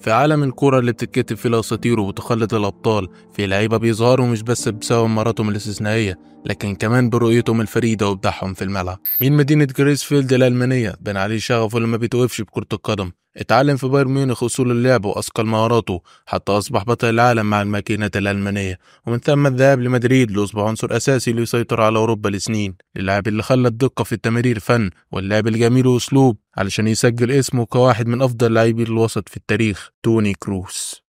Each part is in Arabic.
في عالم الكرة اللي بتتكتب فيه الأساطير وبتخلد الأبطال، في لعيبة بيظهروا مش بس بسبب مهاراتهم الاستثنائية لكن كمان برؤيتهم الفريدة وإبداعهم في الملعب. من مدينة جريسفيلد الألمانية بان عليه شغفه لما بيتوقفش بكرة القدم، اتعلم في بايرن ميونخ أصول اللعب وأثقل مهاراته حتى أصبح بطل العالم مع الماكينات الألمانية، ومن ثم الذهاب لمدريد ليصبح عنصر أساسي ليسيطر على أوروبا لسنين. للاعب اللي خلى الدقة في التمرير فن واللعب الجميل وأسلوب علشان يسجل اسمه كواحد من أفضل لاعبي الوسط في التاريخ، توني كروس.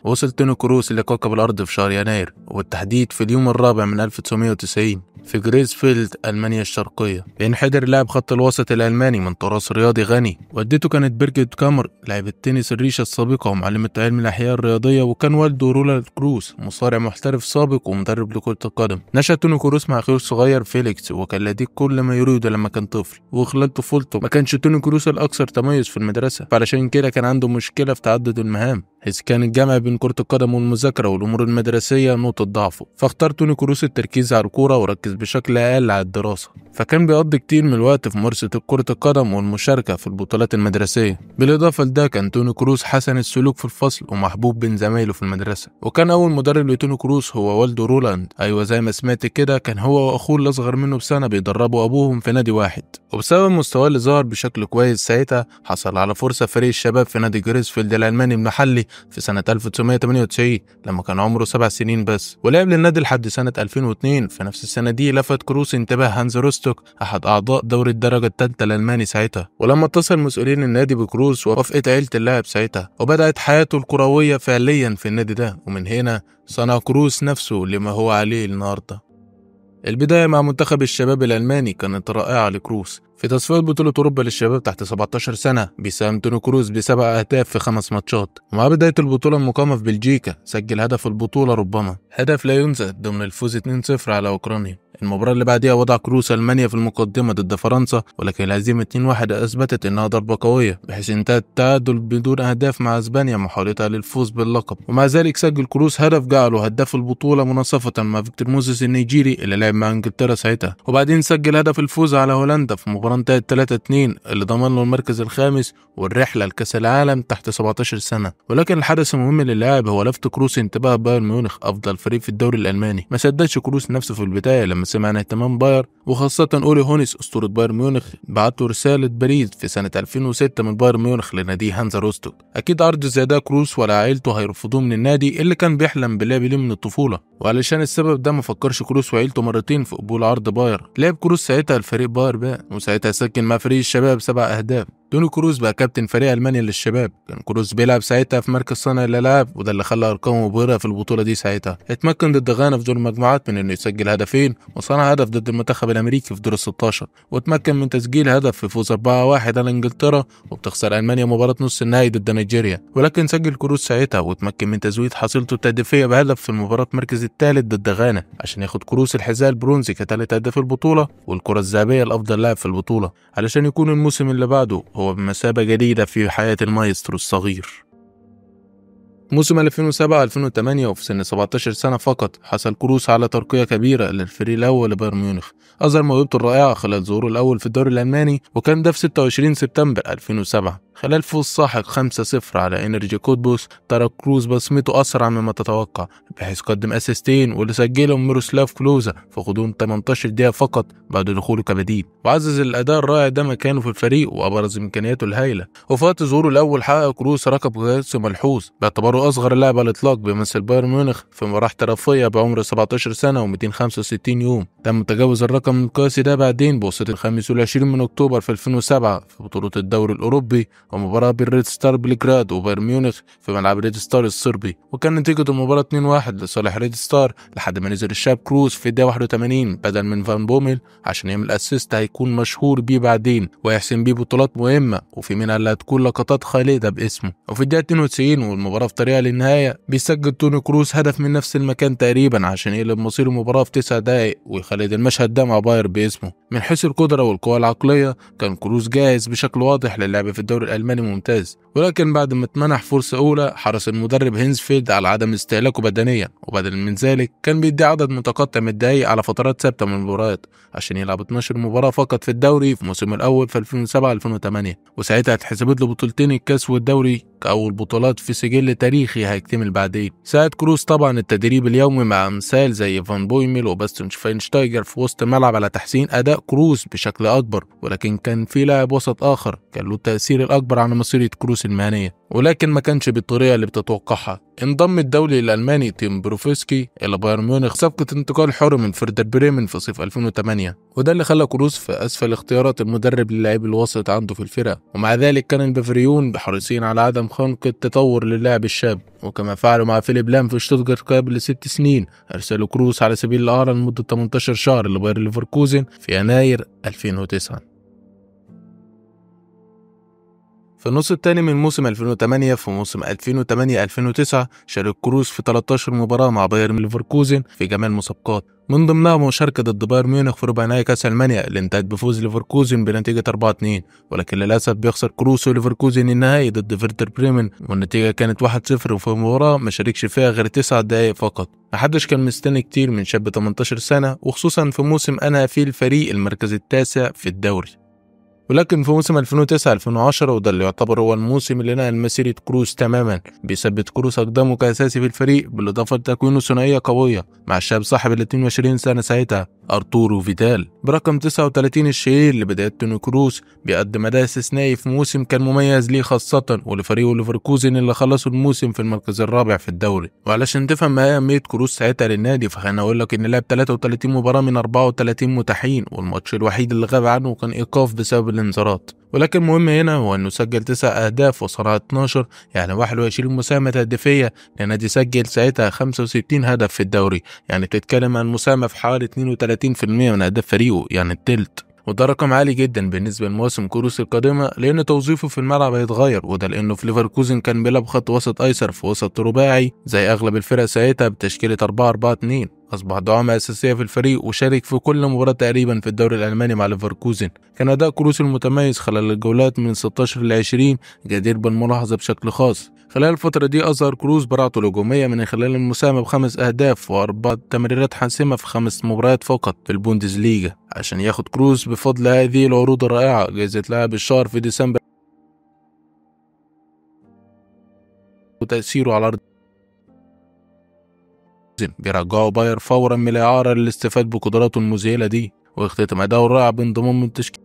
وصل توني كروس لكوكب الأرض في شهر يناير، وبالتحديد في اليوم الرابع من 1990 في جريسفيلد ألمانيا الشرقية. بينحدر لاعب خط الوسط الألماني من تراث رياضي غني، والدته كانت بيرجيت كامر لاعبة تنس الريشة السابقة ومعلمة علم الأحياء الرياضية، وكان والده رولاد كروس مصارع محترف سابق ومدرب لكرة القدم. نشأ توني كروس مع أخوه الصغير فيليكس، وكان لديه كل ما يريده لما كان طفل. وخلال طفولته ما كانش توني كروس الأكثر تميز في المدرسة، فعلشان كده كان عنده مشكلة في تعدد المهام، حيث كان الجمع بين كرة القدم والمذاكرة والأمور المدرسية نقطة ضعفه. فاختار توني كروس التركيز على الكورة وركز بشكل أقل على الدراسة، فكان بيقضي كتير من الوقت في ممارسة كرة القدم والمشاركة في البطولات المدرسية. بالإضافة لده كان توني كروس حسن السلوك في الفصل ومحبوب بين زمايله في المدرسة. وكان أول مدرب لتوني كروس هو والده رولاند، أيوة زي ما سمعت كده، كان هو وأخوه اللي أصغر منه بسنة بيدربوا أبوهم في نادي واحد. وبسبب مستواه اللي ظهر بشكل كويس ساعتها حصل على فرصة فريق الشباب في نادي جريسفيلد الألماني المحلي في سنة 1998 لما كان عمره 7 سنين بس، ولعب للنادي لحد سنة 2002. في نفس السنة دي لفت كروس انتباه هانز روستوك أحد أعضاء دوري الدرجة الثالثة الألماني ساعتها، ولما اتصل مسؤولين النادي بكروس وافقت عيلة اللاعب ساعتها، وبدأت حياته الكروية فعليا في النادي ده، ومن هنا صنع كروس نفسه لما هو عليه النهارده. البداية مع منتخب الشباب الألماني كانت رائعة لكروس. في تصفيات بطولة أوروبا للشباب تحت 17 سنة بيساهم توني كروس ب7 أهداف في 5 ماتشات، ومع بداية البطولة المقامة في بلجيكا سجل هدف البطولة، ربما هدف لا ينسى ضمن الفوز 2-0 على أوكرانيا. المباراة اللي بعديها وضع كروس ألمانيا في المقدمة ضد فرنسا، ولكن الهزيمة 2-1 أثبتت إنها ضربة قوية، بحيث انتهى التعادل بدون أهداف مع أسبانيا محاولتها للفوز باللقب. ومع ذلك سجل كروس هدف جعله هداف البطولة مناصفة مع فيكتور موزيس النيجيري اللي لعب مع انجلترا ساعتها، وبعدين سجل هدف الفوز على هولندا في مباراة انتهت 3-2 اللي ضمن له المركز الخامس والرحلة لكأس العالم تحت 17 سنة. ولكن الحدث المهم للاعب هو لفت كروس انتباه بايرن ميونخ أفضل فريق في الدوري الألماني. ما صدقش كروس نفسه في البداية لما سمع عن اهتمام باير، وخاصة أولي هونيس أسطورة بايرن ميونخ بعت له رسالة بريد في سنة 2006 من بايرن ميونخ لنادي هانزا روستوك. أكيد عرض زي ده كروس ولا عائلته هيرفضوه من النادي اللي كان بيحلم باللعب ليه من الطفولة، وعلشان السبب ده ما فكرش كروس وعيلته مرتين في قبول عرض باير. لعب كروس ساعتها الفريق باير بقى، وساعتها سجل مع فريق الشباب 7 أهداف. توني كروس بقى كابتن فريق ألمانيا للشباب. كان كروس بيلعب ساعتها في مركز صانع الألعاب، وده اللي خلى أرقامه مبهرة في البطولة دي. ساعتها اتمكن ضد غانا في دور المجموعات من إنه يسجل هدفين، وصنع هدف ضد المنتخب الأمريكي في دور ال16، واتمكن من تسجيل هدف في فوز 4-1 على إنجلترا وبتخسر ألمانيا مباراة نص النهائي ضد نيجيريا. ولكن سجل كروس ساعتها واتمكن من تزويد حصيلته التهديفية بهدف في المباراة المركز الثالث ضد غانا عشان ياخد كروس الحذاء البرونزي كثالث هداف البطولة والكرة الذهبية لأفضل لاعب في البطولة، علشان يكون الموسم اللي بعده هو بمثابة جديدة في حياة المايسترو الصغير. موسم 2007-2008 وفي سن 17 سنة فقط حصل كروس على ترقية كبيرة للفريق الأول لبايرن ميونخ. أظهر موهبته الرائعة خلال ظهوره الأول في الدوري الألماني، وكان ده في 26 سبتمبر 2007 خلال فوز ساحق 5-0 على إنرجي كوتبوس. ترك كروس بصمته أسرع مما تتوقع، بحيث قدم أسيستين واللي سجلهم ميروسلاف كلوزا في غضون 18 دقيقة فقط بعد دخوله كبديل، وعزز الأداء الرائع ده مكانه في الفريق وأبرز إمكانياته الهائلة. وفي وقت ظهوره الأول حقق كروس رقم قياسي ملحوظ باعتباره أصغر لاعب على الإطلاق بيمثل بايرن ميونخ في مباراة احترافية بعمر 17 سنة و265 يوم. تم تجاوز الرقم القياسي ده بعدين بواسطة 25 من أكتوبر في 2007 في بطولة الدوري الأوروبي ومباراة بين ريد ستار بلجراد وبايرن ميونخ في ملعب ريد ستار الصربي، وكان نتيجة المباراة 2-1 لصالح ريد ستار لحد ما نزل الشاب كروس في الدقيقة 81 بدل من فان بوميل عشان يعمل اسيست هيكون مشهور بيه بعدين ويحسم بيه بطولات مهمة وفي منها اللي هتكون لقطات خالدة باسمه. وفي الدقيقة 92 والمباراة في طريقها للنهاية بيسجل توني كروس هدف من نفس المكان تقريبا عشان يقلب مصير المباراة في 9 دقايق ويخلد المشهد ده مع باير باسمه. من حيث القدرة والقوة العقلية كان كروس جاهز بشكل واضح للعب في الدوري الألماني ممتاز، ولكن بعد ما اتمنح فرصة أولى حرص المدرب هينزفيلد على عدم استهلاكه بدنيا، وبدلا من ذلك كان بيدي عدد متقطع من الدقايق على فترات ثابتة من المباريات عشان يلعب 12 مباراة فقط في الدوري في الموسم الأول في 2007-2008، وساعتها اتحسبت له بطولتين الكاس والدوري كأول بطولات في سجل تاريخي هيكتمل بعدين. ساعد كروس طبعا التدريب اليومي مع أمثال زي فان بويميل وباستون شفاينشتايجر في وسط الملعب على تحسين أداء كروس بشكل أكبر، ولكن كان في لاعب وسط آخر كان له التأثير الأكبر على مسيرة كروس المهنية، ولكن ما كانش بالطريقة اللي بتتوقعها. انضم الدولي الألماني تيم بروفسكي إلى بايرن ميونخ صفقة انتقال حر من فيردر بريمن في صيف 2008، وده اللي خلى كروس في أسفل اختيارات المدرب للاعب الوسط عنده في الفرقة. ومع ذلك كان البافريون حريصين على عدم خنق التطور للاعب الشاب، وكما فعلوا مع فيليب لام في شتوتجارت قبل 6 سنين أرسلوا كروس على سبيل الإعارة لمدة 18 شهر لباير ليفركوزن في يناير 2009. في النص الثاني من موسم 2008 في موسم 2008-2009 شارك كروس في 13 مباراة مع بايرن ليفركوزن في جميع المسابقات، من ضمنها مشاركة ضد بايرن ميونخ في ربع نهائي كأس ألمانيا اللي انتهت بفوز ليفركوزن بنتيجة 4-2، ولكن للأسف بيخسر كروس وليفركوزن النهائي ضد فيردر بريمن والنتيجة كانت 1-0، وفي مباراة ما شاركش فيها غير 9 دقايق فقط. محدش كان مستني كتير من شاب 18 سنة، وخصوصا في موسم أنهى فيه الفريق المركز التاسع في الدوري. ولكن في موسم 2009-2010 وده اللي يعتبر هو الموسم اللي نقل مسيرة كروس تماما، بيثبت كروس أقدامه كأساسي في الفريق بالإضافة لتكوينه ثنائية قوية مع الشاب صاحب ال 22 سنة ساعتها أرتورو فيدال برقم 39 الشهير. لبداية توني كروس بيقدم أداء استثنائي في موسم كان مميز ليه خاصة ولفريقه ليفركوزن اللي خلصوا الموسم في المركز الرابع في الدوري. وعلشان تفهم ما أهمية كروس ساعتها للنادي فخليني أقول لك إن لعب 33 مباراة من 34 متاحين، والماتش الوحيد اللي غاب عنه كان إيقاف بسبب الانذارات. ولكن المهم هنا هو انه سجل 9 اهداف وصنع 12، يعني 21 مساهمة هدفية لنادي سجل ساعتها 65 هدف في الدوري، يعني بتتكلم عن مساهمة في حوالي 32% من اهداف فريقه، يعني التلت، وده رقم عالي جدا بالنسبة لمواسم كروس القادمة لأن توظيفه في الملعب هيتغير، وده لأنه في ليفركوزن كان بيلعب خط وسط أيسر في وسط رباعي زي أغلب الفرق ساعتها بتشكيلة 4-4-2. أصبح دعامة أساسية في الفريق وشارك في كل مباراة تقريبا في الدوري الألماني مع ليفركوزن. كان أداء كروس المتميز خلال الجولات من 16 ل 20 جدير بالملاحظة بشكل خاص. خلال الفترة دي أظهر كروس براعته الهجومية من خلال المساهمة ب5 أهداف و4 تمريرات حاسمة في 5 مباريات فقط في البوندسليغا، عشان ياخد كروس بفضل هذه العروض الرائعة جائزة لاعب الشهر في ديسمبر وتأثيره على أرض بيرجعوا باير فورا من الإعارة للاستفادة بقدراته المذهلة دي، ويختتم أداؤه الرائع بانضمام من تشكيل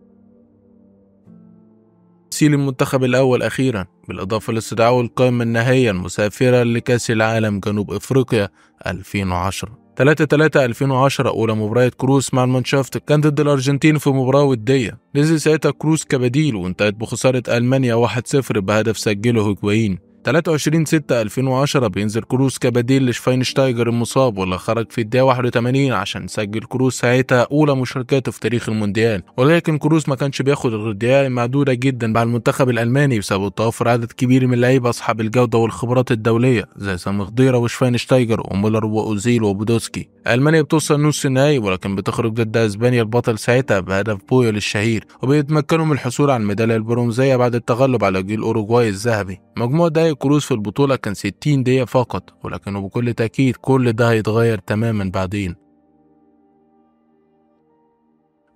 المنتخب الأول أخيرا، بالإضافة لاستدعائه القائمة النهائية المسافرة لكأس العالم جنوب أفريقيا 2010. 3/3 2010 أولى مباريات كروس مع المانشافت كان ضد الأرجنتين في مباراة ودية، نزل ساعتها كروس كبديل وانتهت بخسارة ألمانيا 1-0 بهدف سجله هيجوايين. 23/6 2010 بينزل كروس كبديل لشفاينشتايجر المصاب واللي خرج في الدقيقة 81 عشان سجل كروس ساعتها أولى مشاركاته في تاريخ المونديال، ولكن كروس ما كانش بياخد غير دقائق معدودة جدا مع المنتخب الألماني بسبب توفر عدد كبير من اللعيبة أصحاب الجودة والخبرات الدولية زي سامي خضيرة وشفاينشتايجر ومولر وأوزيل وبودوسكي. ألمانيا بتوصل نص النهائي ولكن بتخرج ضد أسبانيا البطل ساعتها بهدف بويل الشهير، وبيتمكنوا من الحصول على الميدالية البرونزية بعد التغلب على جيل أوروغواي الذهبي. مجموع دقائق كروس في البطولة كان 60 دقيقة فقط، ولكنه بكل تأكيد كل ده هيتغير تماما بعدين.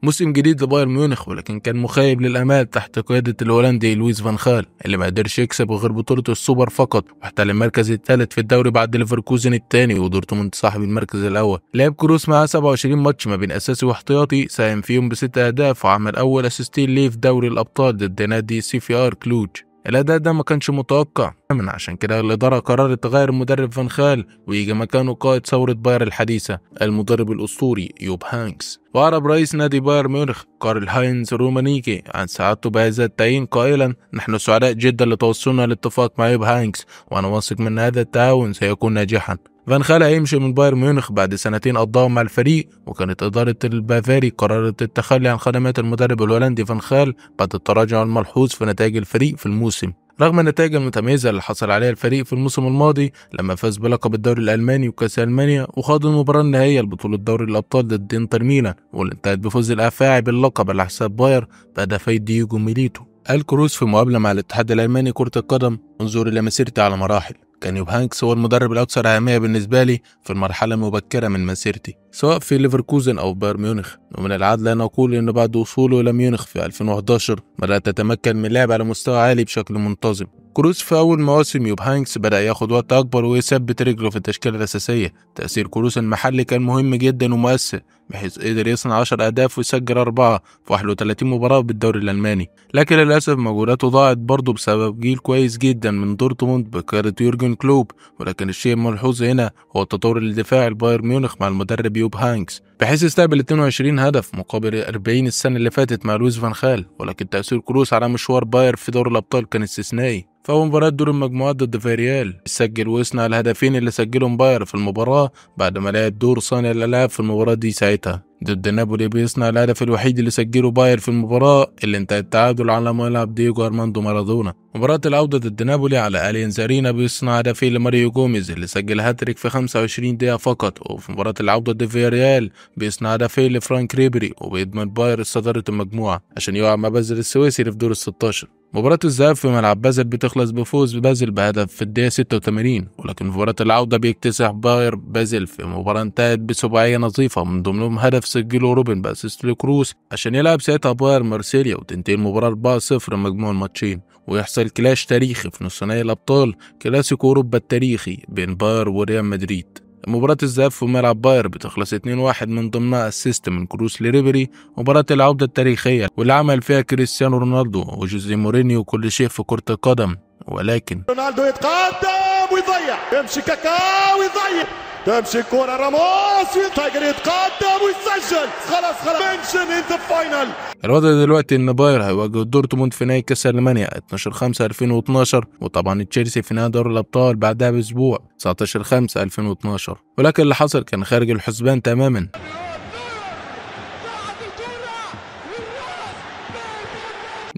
موسم جديد لبايرن ميونخ ولكن كان مخيب للأمال تحت قيادة الهولندي لويس فان خال اللي ما قدرش يكسب غير بطولة السوبر فقط، واحتل المركز الثالث في الدوري بعد ليفركوزن الثاني ودورتموند صاحب المركز الأول. لعب كروس معاه 27 ماتش ما بين أساسي واحتياطي، ساهم فيهم ب6 أهداف وعمل أول أسيستين ليه في دوري الأبطال ضد نادي CFR كلوج. الأداء ده ما كانش متوقع، عشان كده الإدارة قررت تغير المدرب فان خال ويجي مكانه قائد ثورة باير الحديثة المدرب الأسطوري يوب هانكس. وأعرب رئيس نادي بايرن ميونخ كارل هاينز رومانيكي عن سعادته بهذا التعيين قائلا: نحن سعداء جدا لتوصلنا لاتفاق مع يوب هانكس، وأنا واثق من هذا التعاون سيكون ناجحا. فان خال هيمشي من بايرن ميونخ بعد سنتين قضاهم مع الفريق، وكانت إدارة البافاري قررت التخلي عن خدمات المدرب الهولندي فان خال بعد التراجع الملحوظ في نتائج الفريق في الموسم. رغم النتائج المتميزة اللي حصل عليها الفريق في الموسم الماضي لما فاز بلقب الدوري الألماني وكأس ألمانيا وخاض المباراة النهائية لبطولة دوري الأبطال ضد انتر ميلان، واللي انتهت بفوز الأفاعي باللقب على حساب باير بهدفي دييجو ميليتو. قال كروس في مقابلة مع الاتحاد الألماني كرة القدم: انظر إلى مسيرتي على مراحل، كان يوب هانكس هو المدرب الأكثر أهمية بالنسبة لي في المرحلة المبكرة من مسيرتي سواء في ليفركوزن أو بايرن ميونخ، ومن العدل أن أقول أن بعد وصوله إلى ميونخ في 2011 بدأت تتمكن من اللعب على مستوى عالي بشكل منتظم. كروس في أول مواسم يوب هانكس بدأ ياخد وقت أكبر ويثبت رجله في التشكيلة الأساسية. تأثير كروس المحلي كان مهم جدا ومؤثر، بحيث قدر يصنع 10 أهداف ويسجل 4 في 31 مباراة بالدوري الألماني. لكن للأسف مجهوداته ضاعت برضه بسبب جيل كويس جدا من دورتموند بقيادة يورجن كلوب. ولكن الشيء الملحوظ هنا هو التطور الدفاعي لبايرن ميونخ مع المدرب يوب هانكس، بحيث استقبل 22 هدف مقابل 40 السنة اللي فاتت مع لويس فان خال. ولكن تأثير كروس على مشوار باير في دوري الأبطال كان استثنائي. فأول مباراة دور المجموعات ضد فيريال سجل ويصنع الهدفين اللي سجلهم باير في المباراة بعد ما لعب دور صانع الألعاب في المباراة دي ساعتها. ضد نابولي بيصنع الهدف الوحيد اللي سجله باير في المباراة اللي انتهت تعادل على ملعب دييجو أرماندو مارادونا. مباراة العودة ضد نابولي على أليانز أرينا بيصنع هدفين لماريو جوميز اللي سجل هاتريك في 25 دقيقة فقط. وفي مباراة العودة ضد فياريال بيصنع هدفين لفرانك ريبري وبيضمن باير صدارة المجموعة عشان يقع مع بازل السويسري في دور ال16. مباراة الذهاب في ملعب بازل بتخلص بفوز بازل بهدف في الدقيقة 86. ولكن في مباراة العودة بيكتسح باير بازل في مباراة انتهت بسباعية نظيفة من ضمنهم هدف سجله روبن بأسيست لكروس عشان يلعب ساعتها باير مارسيليا وتنتهي المباراة 4-0 مجموع الماتشين، ويحصل كلاش تاريخي في نص نهائي الأبطال، كلاسيكو أوروبا التاريخي بين باير وريال مدريد. مباراة الذهاب في ملعب باير بتخلص 2-1 من ضمنها اسيست من كروس لريبري. مباراة العودة التاريخية واللي عمل فيها كريستيانو رونالدو وجوزيه مورينيو كل شيء في كرة القدم. ولكن رونالدو يتقدم ويضيع، يمشي كاكا ويضيع، تمشي كرة راموس يقدر يتقدم ويسجل. خلاص منشن ان ذا فاينل. الوضع دلوقتي ان باير هيواجه دورتموند في نهائي كاس المانيا 12/5/2012، وطبعا تشيلسي في نهائي دوري الابطال بعدها باسبوع 19/5/2012. ولكن اللي حصل كان خارج الحسبان تماما.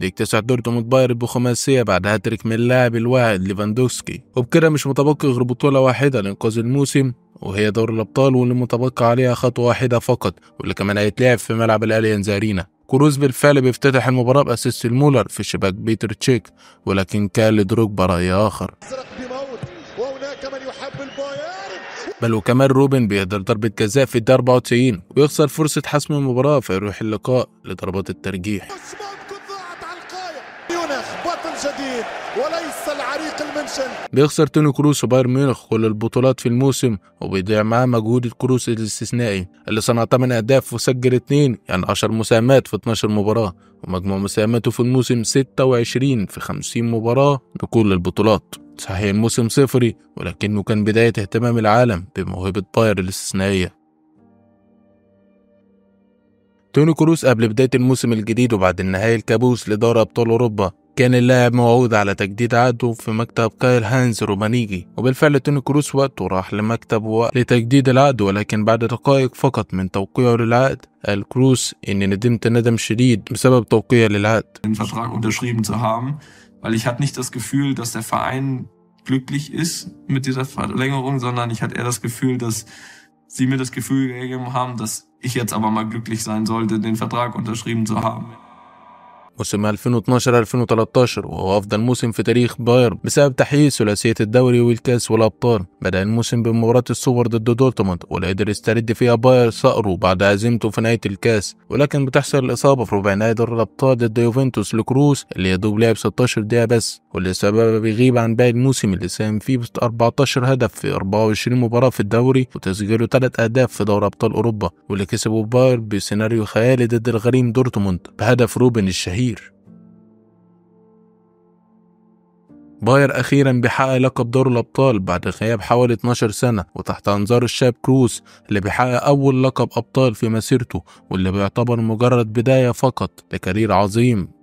يكتسح دورتموند باير بخماسية بعد هاتريك من اللاعب الواعد ليفاندوفسكي، وبكده مش متبقي غير بطولة واحدة لإنقاذ الموسم وهي دوري الأبطال، واللي متبقى عليها خطوة واحدة فقط واللي كمان هيتلعب في ملعب الأليانز أرينا. كروز بالفعل بيفتتح المباراة بأسيست المولر في شباك بيتر تشيك، ولكن كان لدروجبا رأي آخر، بل وكمان روبن بيهدر ضربة جزاء في الدقيقة 94 ويخسر فرصة حسم المباراة فيروح اللقاء لضربات الترجيح. جديد وليس العريق المنشن. بيخسر توني كروس وبايرن ميونخ كل البطولات في الموسم، وبيضيع معاه مجهود كروس الاستثنائي اللي صنع 8 أهداف وسجل 2، يعني 10 مساهمات في 12 مباراة، ومجموع مساهماته في الموسم 26 في 50 مباراة بكل البطولات. صحيح الموسم صفري، ولكنه كان بداية اهتمام العالم بموهبة باير الاستثنائية. توني كروس قبل بداية الموسم الجديد وبعد النهائي الكابوس لدوري أبطال أوروبا كان اللاعب موعود على تجديد عقده في مكتب كايل هانز رومانيجي، وبالفعل توني كروس وقته راح لمكتبه لتجديد العقد. ولكن بعد دقائق فقط من توقيعه للعقد قال كروس إني ندمت ندم شديد بسبب توقيعه للعقد. Den Vertrag unterschrieben zu haben, weil ich hatte nicht das Gefühl, dass der Verein glücklich ist mit dieser Verlängerung, sondern ich hatte eher das Gefühl, dass sie mir das Gefühl gegeben haben, dass ich jetzt aber mal glücklich sein sollte, den Vertrag unterschrieben zu haben. موسم 2012-2013 وهو أفضل موسم في تاريخ بايرن بسبب تحقيق ثلاثية الدوري والكاس والأبطال. بدأ الموسم بمباراة السوبر ضد دورتموند واللي قدر يسترد فيها بايرن صقره بعد هزيمته في نهاية الكاس، ولكن بتحصل الإصابة في ربع نهائي دوري الأبطال ضد يوفنتوس لكروس اللي يدوب لعب 16 دقيقة بس، واللي سبب بيغيب عن باقي الموسم اللي ساهم فيه 14 هدف في 24 مباراة في الدوري وتسجيله 3 أهداف في دوري أبطال أوروبا، واللي كسبوا بايرن بسيناريو خيالي ضد الغريم دورتموند بهدف روبن الشهير. باير أخيرا بيحقق لقب دوري الأبطال بعد غياب حوالي 12 سنة وتحت أنظار الشاب كروس اللي بيحقق أول لقب أبطال في مسيرته، واللي بيعتبر مجرد بداية فقط لكارير عظيم.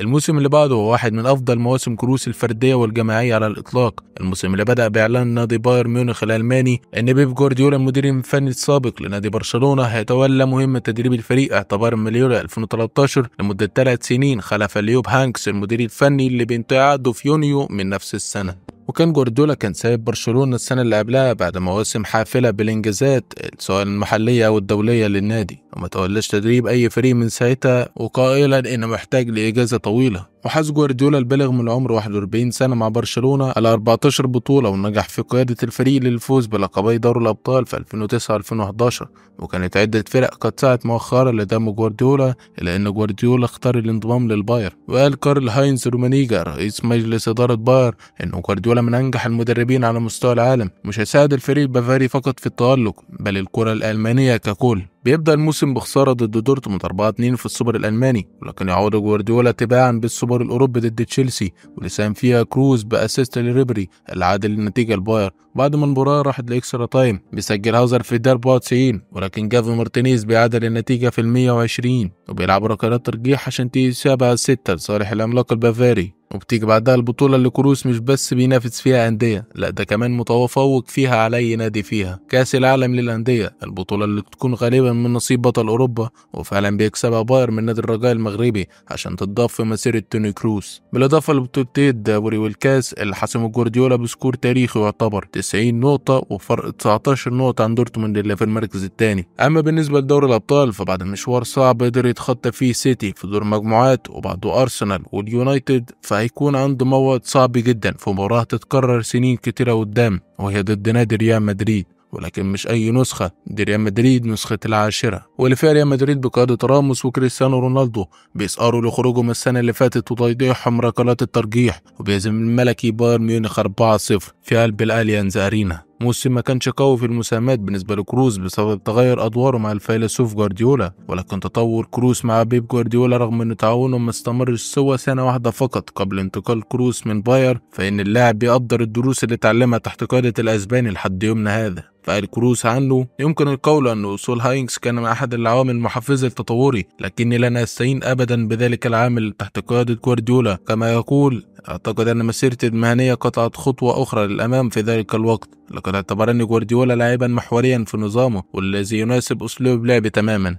الموسم اللي بعده هو واحد من أفضل مواسم كروس الفردية والجماعية على الإطلاق. الموسم اللي بدأ بإعلان نادي بايرن ميونخ الألماني إن بيب جوارديولا المدير الفني السابق لنادي برشلونة هيتولى مهمة تدريب الفريق اعتبارا من يوليو 2013 لمدة 3 سنين خلف ليوب هانكس المدير الفني اللي بينتهي عقده في يونيو من نفس السنة. وكان جوارديولا كان سايب برشلونة السنة اللي قبلها بعد مواسم حافلة بالإنجازات سواء المحلية أو الدولية للنادي، وما تولاش تدريب أي فريق من ساعتها وقائلا إنه محتاج لإجازة طويلة. وحاز جوارديولا البالغ من العمر 41 سنة مع برشلونة على 14 بطولة، ونجح في قيادة الفريق للفوز بلقبي دوري الأبطال في 2009 2011. وكانت عدة فرق قد سعت مؤخرا لدعم جوارديولا، إلا أن جوارديولا اختار الانضمام للباير. وقال كارل هاينز رومانيجا رئيس مجلس إدارة باير إن جوارديولا من أنجح المدربين على مستوى العالم، مش هيساعد الفريق البافاري فقط في التألق بل الكرة الألمانية ككل. بيبدأ الموسم بخسارة ضد دورتموند 4-2 في السوبر الألماني، ولكن يعود جوارديولا تباعا بالسوبر الأوروبي ضد تشيلسي واللي ساهم فيها كروز بأسيست لريبري اللي عادل النتيجة الباير. بعد ما المباراة راحت لإكسترا تايم بيسجل هاوزر في الدقيقة 94، ولكن جافي مارتينيز بيعادل النتيجة في 120 وبيلعب ركلات ترجيح عشان تيجي 7-6 لصالح العملاق البافاري. وبتيجي بعدها البطولة اللي كروس مش بس بينافس فيها أندية، لا ده كمان متفوق فيها على أي نادي فيها، كأس العالم للأندية، البطولة اللي تكون غالبا من نصيب بطل أوروبا، وفعلا بيكسبها باير من نادي الرجاء المغربي عشان تضاف في مسيرة توني كروس، بالإضافة لبطولتين الدوري والكاس اللي حسموا جوارديولا بسكور تاريخي يعتبر 90 نقطة وفرق 19 نقطة عن دورتموند اللي في المركز الثاني. أما بالنسبة لدوري الأبطال فبعد مشوار صعب قدر يتخطى فيه سيتي في دور مجموعات وبعده أرسنال واليونايتد، هيكون عنده موعد صعب جدا في مباراة تتكرر سنين كتيرة قدام، وهي ضد نادي ريال مدريد، ولكن مش أي نسخة، دي ريال مدريد نسخة العاشرة، واللي فيها ريال مدريد بقيادة راموس وكريستيانو رونالدو بيسقروا لخروجهم السنة اللي فاتت وتضييعهم ركلات الترجيح، وبيهزم الملكي بايرن ميونخ 4-0 في قلب الأليانز أرينا. موسم ما كانش قوي في المساهمات بالنسبة لكروس بسبب تغير أدواره مع الفيلسوف جوارديولا، ولكن تطور كروس مع بيب جوارديولا رغم أن تعاونهم ما استمرش سوى سنة واحدة فقط قبل انتقال كروس من باير، فإن اللاعب بيقدر الدروس اللي اتعلمها تحت قيادة الأسباني لحد يومنا هذا. فقال كروس عنه: يمكن القول أن وصول هاينكس كان من أحد العوامل المحفزة لتطوري، لكني لن أستهين أبدا بذلك العامل تحت قيادة جوارديولا. كما يقول: أعتقد أن مسيرتي المهنية قطعت خطوة أخرى للأمام في ذلك الوقت، لقد اعتبرني جوارديولا لاعبا محوريا في نظامه والذي يناسب أسلوب لعبي تماما.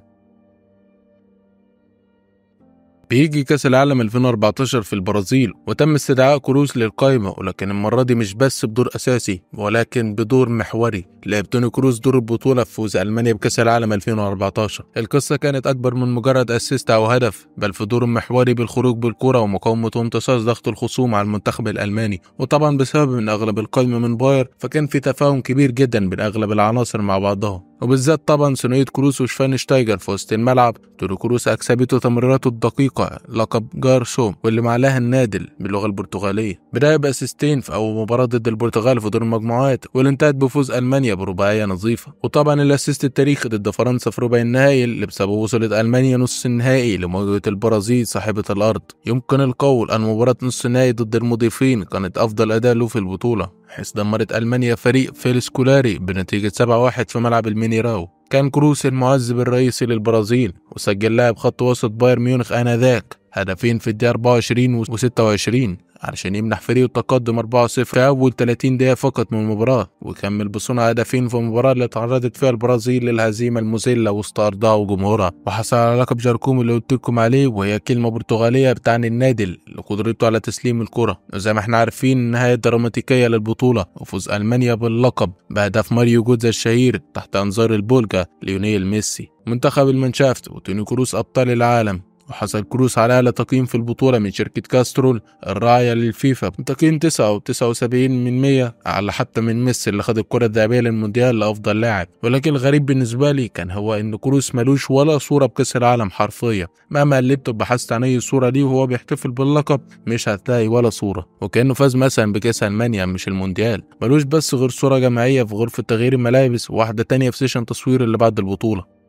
بيجي كأس العالم 2014 في البرازيل وتم استدعاء كروس للقائمة، ولكن المرة دي مش بس بدور أساسي ولكن بدور محوري. لعب توني كروس دور البطولة في فوز ألمانيا بكأس العالم 2014. القصة كانت أكبر من مجرد أسيست أو هدف، بل في دور محوري بالخروج بالكرة ومقاومة وامتصاص ضغط الخصوم على المنتخب الألماني. وطبعا بسبب أن أغلب القائمة من باير فكان في تفاهم كبير جدا بين أغلب العناصر مع بعضها، وبالذات طبعا ثنائية كروس وشفاينشتايجر في وسط الملعب. توني كروس أكسبته تمريراته الدقيقة لقب جارسوم واللي معناها النادل باللغة البرتغالية. بدأ بأسيستين في أول مباراة ضد البرتغال في دور المجموعات واللي انتهت بفوز ألمانيا برباعية نظيفة. وطبعا الأسيست التاريخي ضد فرنسا في ربع النهائي اللي بسببه وصلت ألمانيا نص النهائي لمواجهة البرازيل صاحبة الأرض. يمكن القول أن مباراة نص النهائي ضد المضيفين كانت أفضل أداء له في البطولة، حيث دمرت ألمانيا فريق فيلس كولاري بنتيجة 7-1 في ملعب المينيراو. كان كروس المعزب الرئيسي للبرازيل، وسجل لاعب خط وسط بايرن ميونخ آنذاك هدفين في الدقيقة 24 و26 علشان يمنح فريقه التقدم 4-0 في أول 30 دقيقة فقط من المباراة، وكمل بصنع هدفين في المباراة اللي تعرضت فيها البرازيل للهزيمة المذلة وسط أرضها وجمهورها، وحصل على لقب جاركوم اللي قلت لكم عليه، وهي كلمة برتغالية بتعني النادل لقدرته على تسليم الكرة. وزي ما احنا عارفين النهاية الدراماتيكية للبطولة وفوز ألمانيا باللقب بهدف ماريو جوتزا الشهير تحت أنظار البولجا ليونيل ميسي. منتخب المانشافت وتوني كروس أبطال العالم. وحصل كروس على أعلى تقييم في البطولة من شركة كاسترول الراعية للفيفا بتقييم 9.79%، أعلى حتى من ميسي اللي خد الكرة الذهبية للمونديال لأفضل لاعب. ولكن الغريب بالنسبة لي كان هو إن كروس ملوش ولا صورة بكأس العالم حرفيا، مهما قلبت وبحثت عن أي صورة ليه وهو بيحتفل باللقب مش هتلاقي ولا صورة، وكأنه فاز مثلا بكأس ألمانيا مش المونديال. ملوش بس غير صورة جماعية في غرفة تغيير الملابس وواحدة تانية في سيشن تصوير اللي بعد البطولة.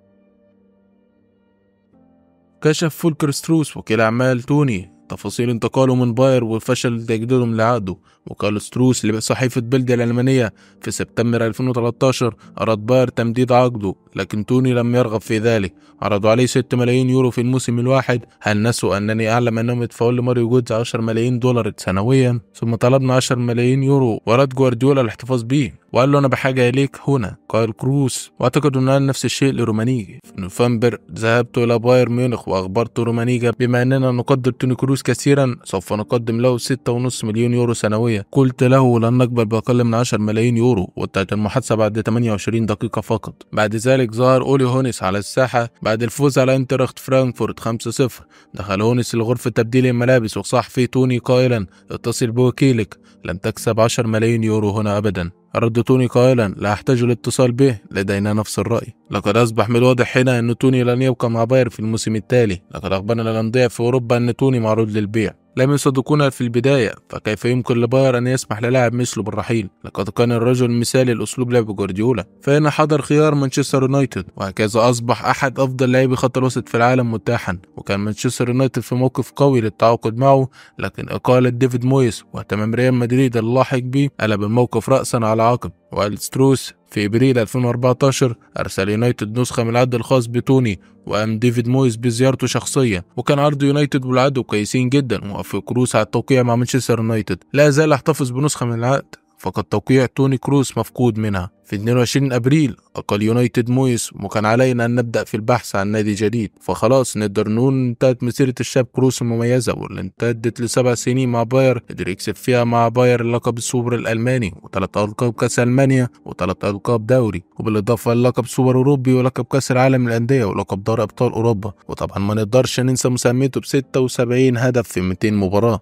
كشف فولكر ستروس وكيل أعمال توني تفاصيل انتقاله من باير وفشل تجديدهم لعقده. وقال ستروس لصحيفة بيلد الألمانية في سبتمبر 2013 أراد باير تمديد عقده، لكن توني لم يرغب في ذلك. عرضوا عليه 6 ملايين يورو في الموسم الواحد. هل نسوا أنني أعلم أنهم يدفعون لماريو جودز 10 ملايين دولار سنويا؟ ثم طلبنا 10 ملايين يورو ورد جوارديولا الاحتفاظ به وقال له أنا بحاجة إليك هنا. قال كروس، واعتقد أنه قال نفس الشيء لرومانيجي. في نوفمبر ذهبت إلى بايرن ميونخ وأخبرت رومانيجا بما أننا نقدر توني كروس كثيرا سوف نقدم له 6.5 مليون يورو سنويا. قلت له لن نقبل بأقل من 10 ملايين يورو. وانتهت المحادثة بعد 28 دقيقة فقط. بعد ذلك ظهر أولي هونيس على الساحة بعد الفوز على انتراخت فرانكفورت 5-0. دخل هونيس لغرفة تبديل الملابس وصاح فيه توني قائلا اتصل بوكيلك، لن تكسب 10 ملايين يورو هنا أبدا. رد توني قائلا لا أحتاج الاتصال به، لدينا نفس الرأي. لقد أصبح من الواضح هنا أن توني لن يبقى مع باير في الموسم التالي. لقد أخبرنا الأندية في أوروبا أن توني معروض للبيع. لم يصدقونا في البداية، فكيف يمكن لباير أن يسمح للاعب مثله بالرحيل؟ لقد كان الرجل مثالي لأسلوب لعب جوارديولا، فإن حضر خيار مانشستر يونايتد، وهكذا أصبح أحد أفضل لاعبي خط الوسط في العالم متاحا. وكان مانشستر يونايتد في موقف قوي للتعاقد معه، لكن إقالة ديفيد مويس واهتمام ريال مدريد اللاحق به قلب الموقف رأسا على عقب. وقال ستروس في ابريل 2014 ارسل يونايتد نسخه من العد الخاص بتوني، وقام ديفيد مويس بزيارته شخصيا، وكان عرض يونايتد والعد كويسين جدا، ووافق كروس على التوقيع مع مانشستر يونايتد. لا زال احتفظ بنسخه من العقد، فقد توقيع توني كروس مفقود منها. في 22 أبريل أقل يونايتد مويس، وكان علينا أن نبدأ في البحث عن نادي جديد. فخلاص نقدر نقول انتهت مسيرة الشاب كروس المميزة، واللي امتدت ل7 سنين مع باير. قدر يكسب فيها مع باير لقب السوبر الألماني و3 ألقاب كأس ألمانيا و3 ألقاب دوري، وبالإضافة للقب سوبر أوروبي ولقب كأس العالم للأندية ولقب دوري أبطال أوروبا. وطبعا ما نقدرش ننسى مساهمته ب76 هدف في 200 مباراة.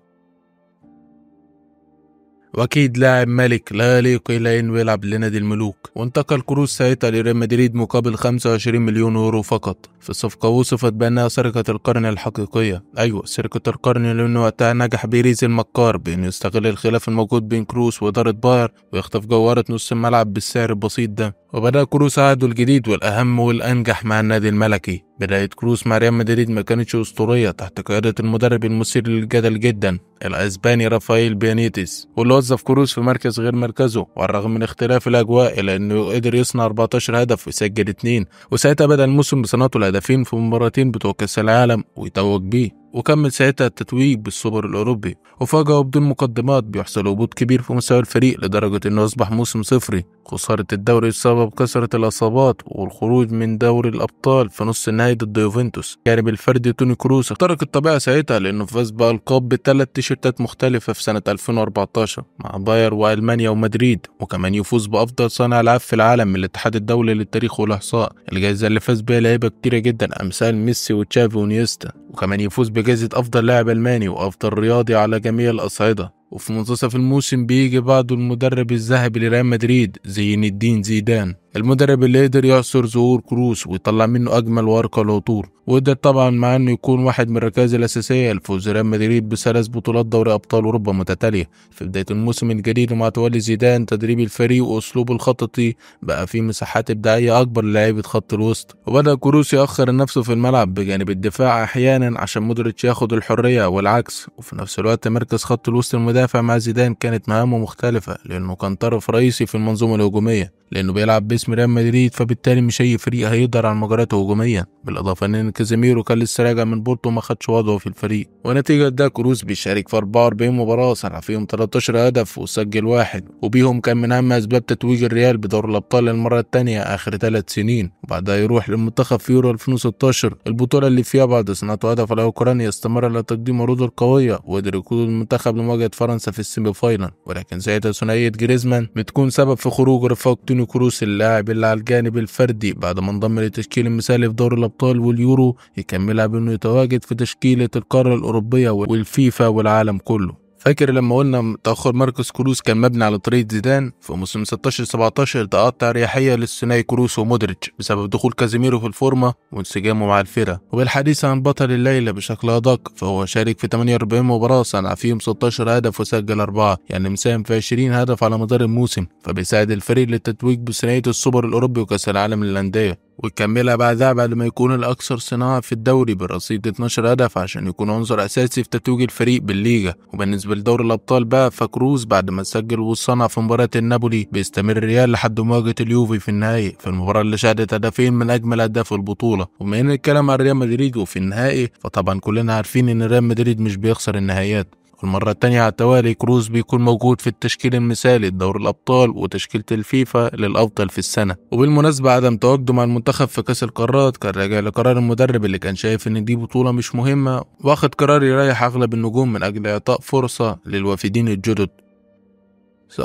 واكيد لاعب ملك لا يليق الا انه يلعب لنادي الملوك. وانتقل كروس ساعتها لريال مدريد مقابل 25 مليون يورو فقط. في الصفقة وصفت بانها سرقة القرن الحقيقية. ايوه سرقة القرن، لانه وقتها نجح بيريز المكار بانه يستغل الخلاف الموجود بين كروس وادارة باير ويخطف جوهرة نص الملعب بالسعر البسيط ده. وبدأ كروس عهده الجديد والاهم والانجح مع النادي الملكي. بداية كروس مع ريال مدريد ما كانتش اسطورية تحت قيادة المدرب المثير للجدل جدا الاسباني رافائيل بيانيتس، واللي وظف كروس في مركز غير مركزه. وعلى من اختلاف الاجواء الا انه قدر يصنع 14 هدف ويسجل 2. وساعتها بدأ الموسم بصناعته الهدفين في مباراتين بتوع كاس العالم ويتوج بيه. وكمل ساعتها التتويج بالسوبر الأوروبي. وفجأة بدون مقدمات بيحصل هبوط كبير في مستوى الفريق لدرجة إنه أصبح موسم صفري. خسارة الدوري بسبب كثرة الإصابات، والخروج من دوري الأبطال في نص النهائي ضد يوفنتوس. الجانب الفردي توني كروس اخترق الطبيعة ساعتها لأنه فاز بألقاب ب3 تيشيرتات مختلفة في سنة 2014 مع باير وألمانيا ومدريد، وكمان يفوز بأفضل صانع ألعاب في العالم من الاتحاد الدولي للتاريخ والإحصاء، الجائزة اللي فاز بها لعيبة كتيرة جدا أمثال ميسي وتشافي ونيستا. وكمان يفوز بجائزة أفضل لاعب ألماني وأفضل رياضي على جميع الأصعدة. وفي منتصف الموسم بيجي بعده المدرب الذهبي لريال مدريد زين الدين زيدان، المدرب اللي قدر يعصر ظهور كروس ويطلع منه أجمل وأرقى العطور. وقدر طبعا مع أنه يكون واحد من الركائز الأساسية لفوز ريال مدريد ب3 بطولات دوري أبطال أوروبا متتالية في بداية الموسم الجديد. ومع تولي زيدان تدريب الفريق وأسلوبه الخططي بقى فيه مساحات إبداعية أكبر للاعيبة خط الوسط. وبدأ كروس يأخر نفسه في الملعب بجانب الدفاع أحيانا عشان مودريتش ياخد الحرية والعكس. وفي نفس الوقت مركز خط الوسط المدافع مع زيدان كانت مهامه مختلفة، لأنه كان طرف رئيسي في المنظومة الهجومية، لأنه بيلعب باسم ريال مدريد، فبالتالي مش أي فريق هيقدر على المجريات هجوميا. بالإضافة إن كازيميرو كان لسه راجع من بورتو وما خدش وضعه في الفريق. ونتيجة ده كروس بيشارك في 44 مباراة صنع فيهم 13 هدف وسجل 1، وبيهم كان من أهم أسباب تتويج الريال بدور الأبطال للمرة الثانية آخر 3 سنين. وبعدها يروح للمنتخب في يورو 2016، البطولة اللي فيها بعد صناعته هدف على أوكرانيا استمر على تقديم عروضه القوية، وقدر يقود المنتخب لمواجهة فرنسا في السيمي فاينل. ولكن ساعتها ثنائية جريزمان بتكون سبب في خروج رفاق توني كروس اللاعب اللي على الجانب الفردي بعد ما انضم للتشكيل المثالي في دوري الأبطال واليورو، يكملها بأنه يتواجد في تشكيلة القارة الأوروبية والفيفا والعالم كله. فاكر لما قلنا تأخر مركز كروس كان مبني على طريقة زيدان؟ في موسم 16-17 تقطع أريحية للثنائي كروس ومودريتش بسبب دخول كازيميرو في الفورمة وانسجامه مع الفرقة. وبالحديث عن بطل الليلة بشكل أدق، فهو شارك في 48 مباراة صنع فيهم 16 هدف وسجل 4، يعني مساهم في 20 هدف على مدار الموسم، فبيساعد الفريق للتتويج بثنائية السوبر الأوروبي وكأس العالم للأندية. ويكملها بعدها بعد ما يكون الأكثر صناعة في الدوري برصيد 12 هدف عشان يكون عنصر أساسي في تتويج الفريق بالليجا. وبالنسبة لدوري الأبطال بقى، فكروز بعد ما سجل وصنع في مباراة النابولي بيستمر الريال لحد مواجهة اليوفي في النهائي، في المباراة اللي شهدت هدفين من أجمل أهداف البطولة. وبما إن الكلام عن ريال مدريد وفي النهائي، فطبعا كلنا عارفين إن ريال مدريد مش بيخسر النهائيات. والمرة التانية على التوالي كروز بيكون موجود في التشكيل المثالي لدوري الأبطال وتشكيلة الفيفا للأفضل في السنة. وبالمناسبة عدم تواجده مع المنتخب في كأس القارات كان راجع لقرار المدرب اللي كان شايف إن دي بطولة مش مهمة، واخد قرار يريح أغلب النجوم من أجل إعطاء فرصة للوافدين الجدد.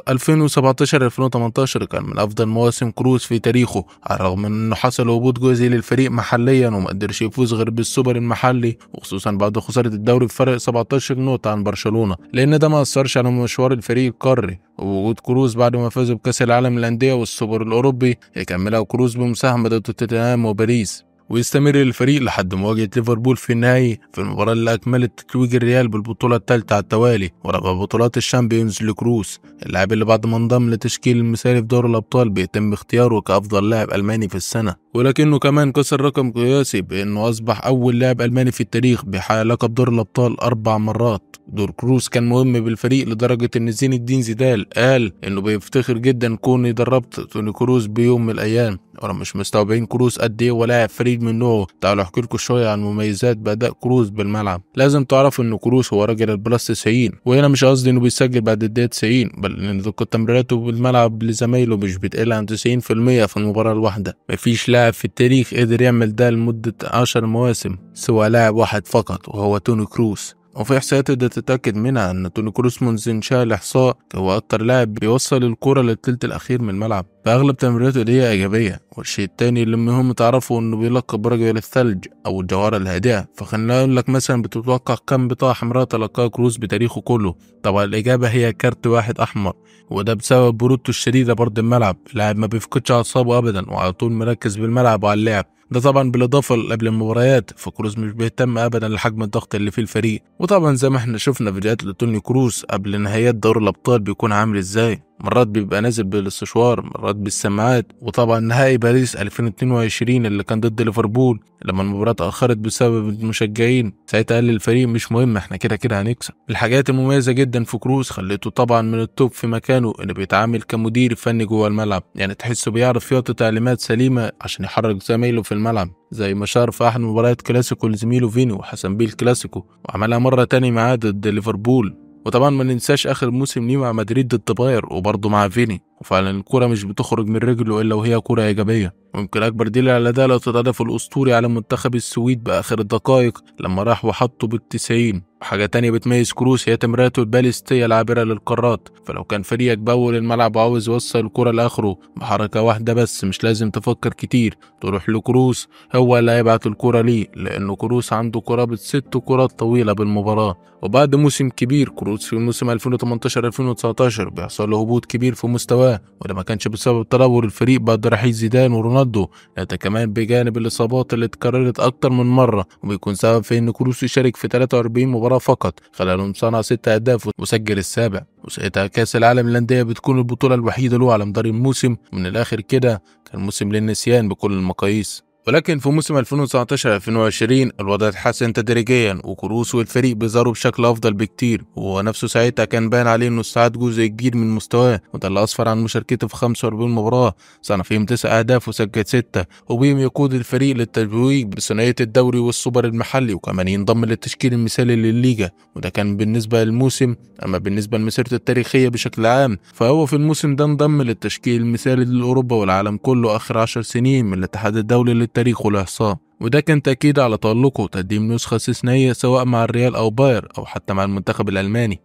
2017-2018 كان من أفضل مواسم كروز في تاريخه، على الرغم من أنه حصل هبوط جزئي للفريق محليا ومقدرش يفوز غير بالسوبر المحلي، وخصوصا بعد خسارة الدوري بفرق 17 نقطة عن برشلونة، لأن ده ما أثرش على مشوار الفريق القاري. ووجود كروز بعد ما فازوا بكأس العالم للأندية والسوبر الأوروبي يكملها كروز بمساهمة ضد توتنهام وباريس، ويستمر الفريق لحد مواجهة ليفربول في النهائي في المباراة اللي أكملت تتويج الريال بالبطولة الثالثة على التوالي ورغم بطولات الشامبيونز لكروز، اللاعب اللي بعد ما انضم لتشكيل المثالي في دوري الأبطال بيتم اختياره كأفضل لاعب ألماني في السنة، ولكنه كمان كسر رقم قياسي بأنه أصبح أول لاعب ألماني في التاريخ بيحقق لقب دور الأبطال 4 مرات. دور كروز كان مهم بالفريق لدرجة إن زين الدين زيدان قال إنه بيفتخر جدا كون دربت توني كروز بيوم من الأيام. وأنا مش مستوعبين كروز قد إيه ولاعب فريد من نوعه. تعالوا أحكي لكم شوية عن مميزات بأداء كروز بالملعب. لازم تعرفوا إن كروز هو راجل البلس 90، وهنا مش قصدي إنه بيسجل بعد الدقيقة 90، بل إن تمريراته بالملعب لزمايله مش بتقل عن 90% في المباراة الواحدة. مفيش لاعب في التاريخ قدر يعمل ده لمدة 10 مواسم سوى لاعب واحد فقط وهو توني كروز. وفي إحصائيات تقدر تتأكد منها أن توني كروز منذ إنشاء الإحصاء هو أكتر لاعب بيوصل الكرة للثلث الأخير من الملعب، فأغلب تمريراته دي إيجابية. والشيء التاني اللي مهم تعرفه إنه بيلقب برجل الثلج أو الجوهرة الهادئة. فخلينا أقول لك مثلا بتتوقع كم بطاقة حمراء تلقاها كروز بتاريخه كله؟ طبعا الإجابة هي كارت واحد أحمر، وده بسبب برودته الشديدة برد الملعب. اللاعب ما بيفقدش أعصابه أبدا وعلى طول مركز بالملعب وعلى اللعب. ده طبعا بالإضافة قبل المباريات، فكروز مش بيهتم أبدا لحجم الضغط اللي فيه الفريق. وطبعا زي ما احنا شفنا فيديوهات لتوني كروز قبل نهايات دوري الأبطال بيكون عامل ازاي، مرات بيبقى نازل بالاستشوار، مرات بالسماعات. وطبعا نهائي باريس 2022 اللي كان ضد ليفربول لما المباراة اتأخرت بسبب المشجعين، ساعتها قال للفريق مش مهم، احنا كده كده هنكسب. الحاجات المميزة جدا في كروز خليته طبعا من التوب في مكانه، انه بيتعامل كمدير فني جوه الملعب، يعني تحسه بيعرف يعطي تعليمات سليمة عشان يحرك زمايله في الملعب، زي ما شار في أحد مباريات كلاسيكو لزميله فيني وحسن بيه الكلاسيكو، وعملها مرة تاني معاه ضد ليفربول. وطبعا ما ننساش آخر موسم ليه مع مدريد ضد باير وبرضه مع فيني، وفعلا الكرة مش بتخرج من رجله إلا وهي كرة إيجابية. ويمكن أكبر دليل على ده لو تتعرف الأسطوري على منتخب السويد بآخر الدقائق لما راح وحطه بال90. وحاجة تانية بتميز كروز هي تمريراته الباليستية العابرة للقارات، فلو كان فريقك بأول الملعب وعاوز يوصل الكرة لآخره بحركة واحدة بس مش لازم تفكر كتير، تروح لكروز هو اللي هيبعت الكرة ليه، لأنه كروز عنده قرابة 6 كرات طويلة بالمباراة. وبعد موسم كبير كروز في موسم 2018-2019 بيحصل له هبوط كبير في مستواه، وده ما كانش بسبب تدهور الفريق بعد رحيل زيدان ورونالدو، ده كمان بجانب الإصابات اللي اتكررت أكتر من مرة، وبيكون سبب في إن كروز يشارك في 43 مباراة فقط، خلالهم صنع 6 أهداف وسجل السابع. وساعتها كأس العالم للأندية بتكون البطولة الوحيدة له على مدار الموسم، من الآخر كده كان موسم للنسيان بكل المقاييس. ولكن في موسم 2019-2020 الوضع اتحسن تدريجيا، وكروز والفريق بيظهروا بشكل افضل بكتير، وهو نفسه ساعتها كان باين عليه انه استعاد جزء كبير من مستواه، وده اللي اسفر عن مشاركته في 45 مباراة صنع فيهم 9 اهداف وسجل 6، وبهم يقود الفريق للتتويج بثنائية الدوري والسوبر المحلي، وكمان ينضم للتشكيل المثالي للليجا، وده كان بالنسبة للموسم. اما بالنسبة لمسيرته التاريخية بشكل عام فهو في الموسم ده انضم للتشكيل المثالي لأوروبا والعالم كله آخر 10 سنين من الاتحاد الدولي للتاريخ والإحصاء، وده كان تأكيد على تألقه وتقديم نسخة استثنائية سواء مع الريال أو باير أو حتى مع المنتخب الألماني.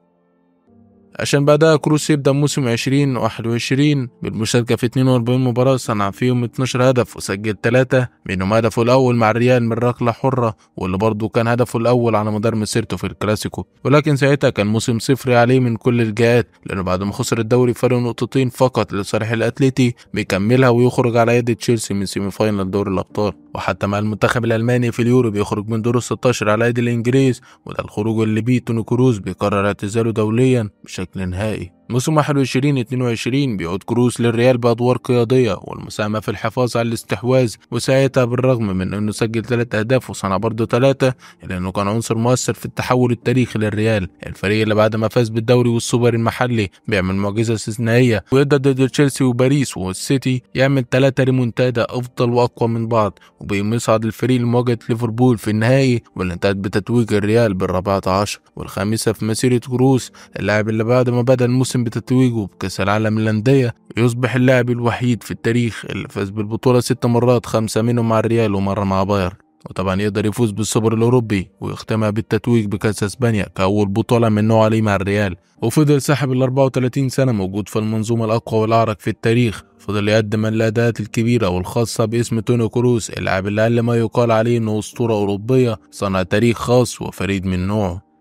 عشان بعدها كروز يبدأ موسم 2021 بالمشاركة في 42 مباراة صنع فيهم 12 هدف وسجل 3 منهم هدفه الأول مع الريال من ركلة حرة، واللي برضه كان هدفه الأول على مدار مسيرته في الكلاسيكو. ولكن ساعتها كان موسم صفري عليه من كل الجهات، لأنه بعد ما خسر الدوري فرق 2 نقطتين فقط لصالح الأتليتي بيكملها ويخرج على يد تشيلسي من سيمي فاينل دوري الأبطال، وحتى مع المنتخب الألماني في اليورو بيخرج من دور 16 على يد الإنجليز، وده الخروج اللي بيه توني كروز بيقرر اعتزاله دوليا بشكل نهائي. موسم 21-22 بيعود كروس للريال بأدوار قيادية والمساهمة في الحفاظ على الاستحواذ، وساعتها بالرغم من انه سجل 3 أهداف وصنع برضه 3 إلا انه كان عنصر مؤثر في التحول التاريخي للريال، الفريق اللي بعد ما فاز بالدوري والسوبر المحلي بيعمل معجزة استثنائية ويقدر ضد تشيلسي وباريس والسيتي يعمل 3 ريمونتادا أفضل وأقوى من بعض، وبيصعد الفريق لمواجهة ليفربول في النهائي واللي انتهت بتتويج الريال بال14 والخامسة في مسيرة كروس، اللاعب اللي بعد ما بدأ الموسم بتتويجه بكأس العالم للأندية يصبح اللاعب الوحيد في التاريخ اللي فاز بالبطولة 6 مرات، 5 منهم مع الريال ومرة مع بايرن، وطبعا يقدر يفوز بالسوبر الأوروبي ويختمها بالتتويج بكأس اسبانيا كأول بطولة من نوعه عليه مع الريال، وفضل ساحب 34 سنة موجود في المنظومة الأقوى والأعرق في التاريخ، فضل يقدم الأداءات الكبيرة والخاصة باسم توني كروس، اللاعب اللي أقل ما يقال عليه إنه أسطورة أوروبية صنع تاريخ خاص وفريد من نوعه.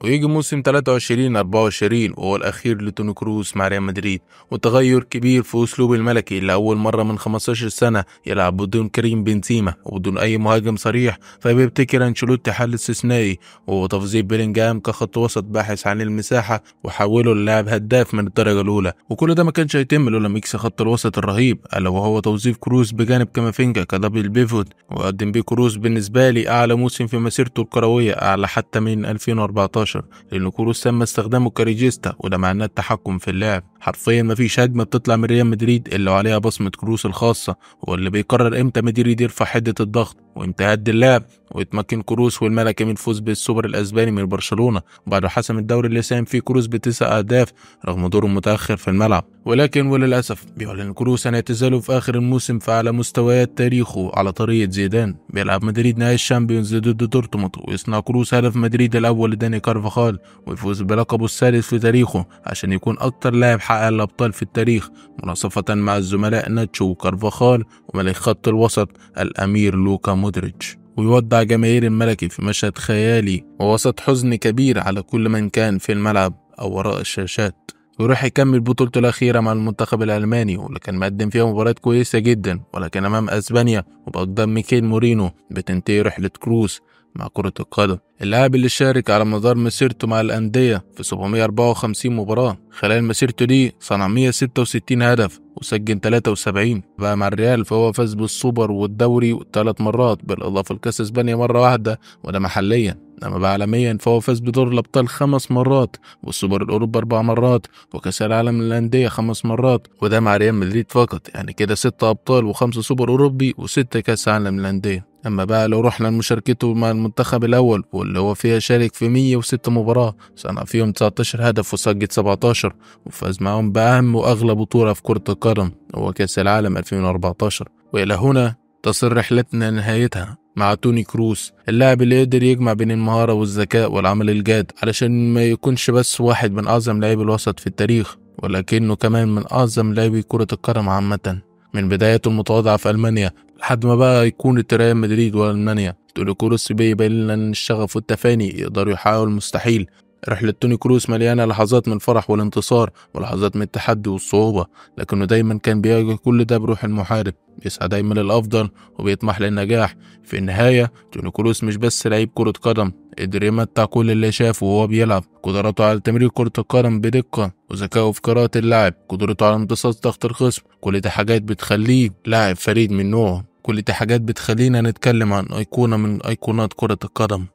ويجي موسم 23-24 وهو الأخير لتوني كروس مع ريال مدريد، وتغير كبير في أسلوب الملكي اللي أول مرة من 15 سنة يلعب بدون كريم بنزيما وبدون أي مهاجم صريح، فبيبتكر أنشيلوتي حل استثنائي وهو تفضيل بيلينجهام كخط وسط باحث عن المساحة وحوله للاعب هداف من الدرجة الأولى، وكل ده ما كانش هيتم لولا ميكس خط الوسط الرهيب ألا وهو توظيف كروس بجانب كامافينجا كدبل بيفوت، وقدم بيه كروس بالنسبة لي أعلى موسم في مسيرته الكروية، أعلى حتى من 2014 لأن كروس تم استخدامه كريجيستا، وده معناه التحكم في اللعب، حرفيا مفيش هجمة بتطلع من ريال مدريد إلا وعليها بصمة كروس الخاصة، هو اللي بيقرر إمتى مدريد يرفع حدة الضغط وإمتى يهدي اللعب، ويتمكن كروس والملكي من الفوز بالسوبر الأسباني من برشلونة، وبعده حسم الدوري اللي ساهم فيه كروس ب9 أهداف رغم دوره متأخر في الملعب، وللأسف بيعلن كروس عن اعتزاله في آخر الموسم فعلى مستويات تاريخه على طريقة زيدان، بيلعب مدريد نهائي الشامبيونز ضد دورتموند ويصنع كروس هدف مدريد الأول لداني كارفاخال ويفوز بلقبه السادس في تاريخه عشان يكون أكتر لاعب حقق الأبطال في التاريخ مناصفة مع الزملاء ناتشو وكارفاخال وملك خط الوسط الأمير لوكا مودريتش، ويودع جماهير الملكي في مشهد خيالي ووسط حزن كبير على كل من كان في الملعب أو وراء الشاشات، ويروح يكمل بطولته الأخيرة مع المنتخب الألماني واللي كان مقدم فيها مباريات كويسة جدا، ولكن أمام أسبانيا وبأقدام ميكيل مورينو بتنتهي رحلة كروس مع كرة القدم، اللاعب اللي شارك على مدار مسيرته مع الأندية في 754 مباراة، خلال مسيرته دي صنع 166 هدف وسجل 73 بقى مع الريال، فهو فاز بالسوبر والدوري 3 مرات بالإضافة لكأس اسبانيا مرة واحدة وده محليا، أما بقى عالميا فهو فاز بدور الأبطال 5 مرات والسوبر الأوروبي 4 مرات وكأس العالم للأندية 5 مرات وده مع ريال مدريد فقط، يعني كده 6 أبطال و5 سوبر أوروبي و6 كأس عالم للأندية. أما بقى لو رحنا لمشاركته مع المنتخب الأول واللي هو فيها شارك في 106 مباراة صنع فيهم 19 هدف وسجل 17 وفاز معهم بأهم وأغلى بطولة في كرة القدم هو كأس العالم 2014. وإلى هنا تصل رحلتنا نهايتها مع توني كروس، اللاعب اللي يقدر يجمع بين المهارة والذكاء والعمل الجاد علشان ما يكونش بس واحد من أعظم لاعبي الوسط في التاريخ ولكنه كمان من أعظم لاعبي كرة القدم عامة، من بدايته المتواضعة في ألمانيا لحد ما بقى يكون ريال مدريد وألمانيا. توني كروس بيبين لنا إن الشغف والتفاني يقدروا يحققوا المستحيل. رحلة توني كروس مليانة لحظات من الفرح والانتصار ولحظات من التحدي والصعوبة، لكنه دايما كان بيواجه كل ده بروح المحارب، بيسعى دايما للأفضل وبيطمح للنجاح. في النهاية توني كروس مش بس لعيب كرة قدم، قدر يمتع كل اللي شافه وهو بيلعب، قدراته على تمرير كرة القدم بدقة وذكائه في قراءة اللعب، قدرته على امتصاص ضغط الخصم، كل دي حاجات بتخليه لاعب فريد من نوعه، كل دي حاجات بتخلينا نتكلم عن أيقونة من أيقونات كرة القدم،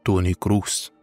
توني كروس.